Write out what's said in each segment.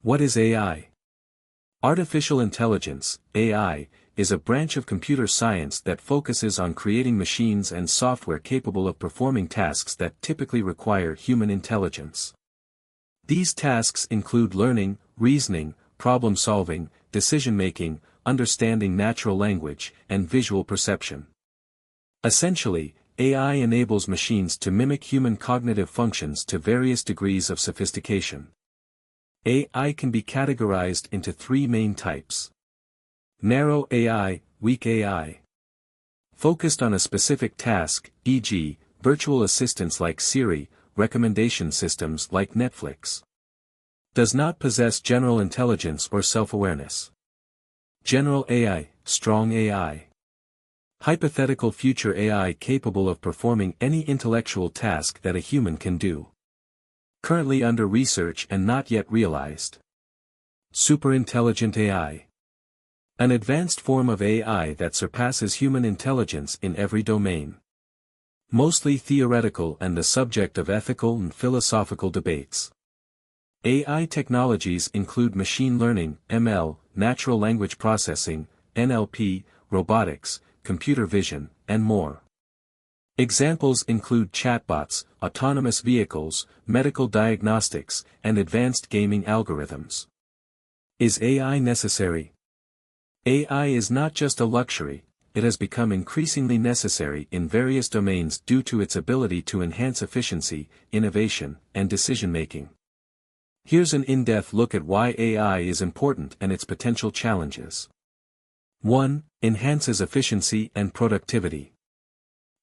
What is AI? Artificial intelligence, AI, is a branch of computer science that focuses on creating machines and software capable of performing tasks that typically require human intelligence. These tasks include learning, reasoning, problem-solving, decision-making, understanding natural language, and visual perception. Essentially, AI enables machines to mimic human cognitive functions to various degrees of sophistication. AI can be categorized into three main types. Narrow AI, weak AI. Focused on a specific task, e.g., virtual assistants like Siri, recommendation systems like Netflix. Does not possess general intelligence or self-awareness. General AI, strong AI. Hypothetical future AI capable of performing any intellectual task that a human can do. Currently under research and not yet realized. Superintelligent AI. An advanced form of AI that surpasses human intelligence in every domain. Mostly theoretical and the subject of ethical and philosophical debates. AI technologies include machine learning, ML, natural language processing, NLP, robotics, computer vision, and more. Examples include chatbots, autonomous vehicles, medical diagnostics, and advanced gaming algorithms. Is AI necessary? AI is not just a luxury, it has become increasingly necessary in various domains due to its ability to enhance efficiency, innovation, and decision-making. Here's an in-depth look at why AI is important and its potential challenges. 1. Enhances efficiency and productivity.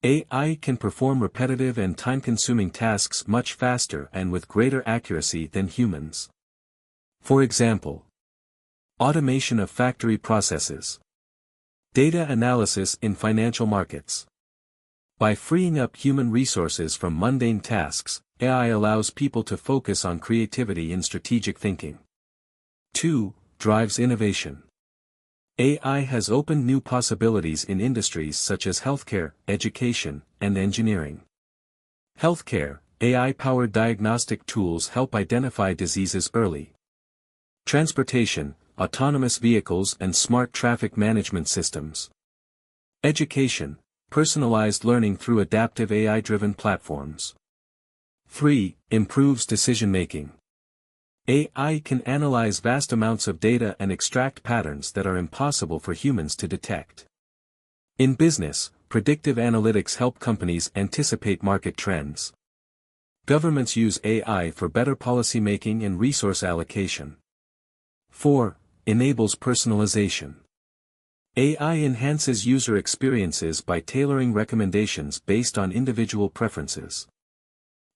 AI can perform repetitive and time-consuming tasks much faster and with greater accuracy than humans. For example, automation of factory processes. Data analysis in financial markets. By freeing up human resources from mundane tasks, AI allows people to focus on creativity and strategic thinking. 2. Drives innovation. AI has opened new possibilities in industries such as healthcare, education, and engineering. Healthcare, AI-powered diagnostic tools help identify diseases early. Transportation, autonomous vehicles and smart traffic management systems. Education, personalized learning through adaptive AI-driven platforms. 3. Improves decision-making. AI can analyze vast amounts of data and extract patterns that are impossible for humans to detect. In business, predictive analytics help companies anticipate market trends. Governments use AI for better policymaking and resource allocation. 4. Enables personalization. AI enhances user experiences by tailoring recommendations based on individual preferences.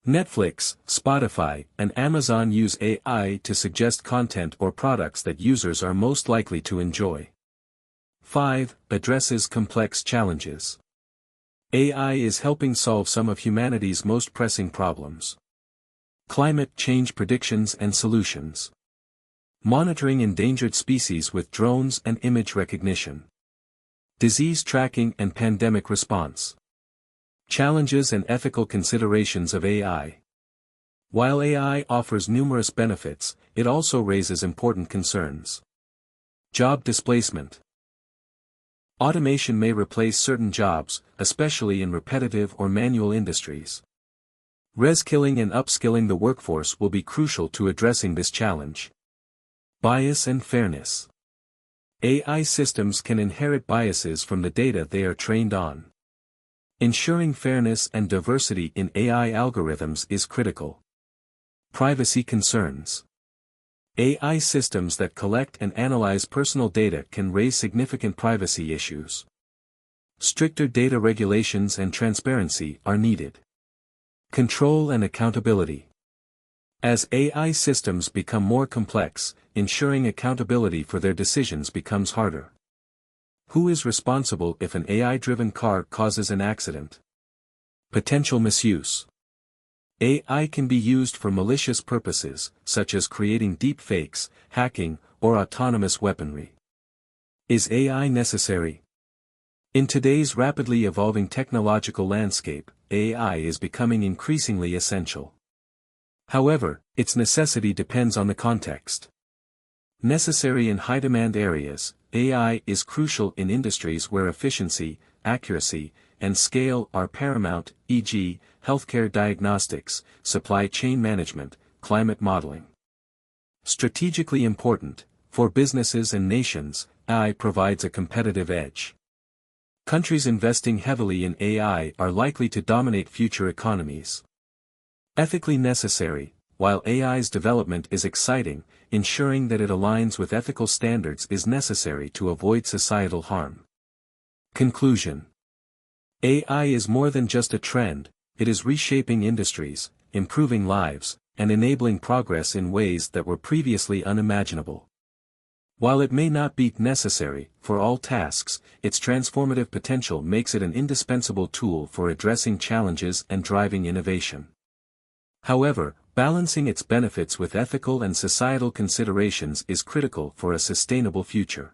Netflix, Spotify, and Amazon use AI to suggest content or products that users are most likely to enjoy. 5. Addresses complex challenges. AI is helping solve some of humanity's most pressing problems. Climate change predictions and solutions. Monitoring endangered species with drones and image recognition. Disease tracking and pandemic response. Challenges and ethical considerations of AI. While AI offers numerous benefits, it also raises important concerns. Job displacement. Automation may replace certain jobs, especially in repetitive or manual industries. Reskilling and upskilling the workforce will be crucial to addressing this challenge. Bias and fairness. AI systems can inherit biases from the data they are trained on. Ensuring fairness and diversity in AI algorithms is critical. Privacy concerns. AI systems that collect and analyze personal data can raise significant privacy issues. Stricter data regulations and transparency are needed. Control and accountability. As AI systems become more complex, ensuring accountability for their decisions becomes harder. Who is responsible if an AI-driven car causes an accident? Potential misuse. AI can be used for malicious purposes, such as creating deepfakes, hacking, or autonomous weaponry. Is AI necessary? In today's rapidly evolving technological landscape, AI is becoming increasingly essential. However, its necessity depends on the context. Necessary in high-demand areas, AI is crucial in industries where efficiency, accuracy, and scale are paramount, e.g., healthcare diagnostics, supply chain management, climate modeling. Strategically important, for businesses and nations, AI provides a competitive edge. Countries investing heavily in AI are likely to dominate future economies. Ethically necessary, while AI's development is exciting, ensuring that it aligns with ethical standards is necessary to avoid societal harm. Conclusion: AI is more than just a trend, it is reshaping industries, improving lives, and enabling progress in ways that were previously unimaginable. While it may not be necessary for all tasks, its transformative potential makes it an indispensable tool for addressing challenges and driving innovation. However, balancing its benefits with ethical and societal considerations is critical for a sustainable future.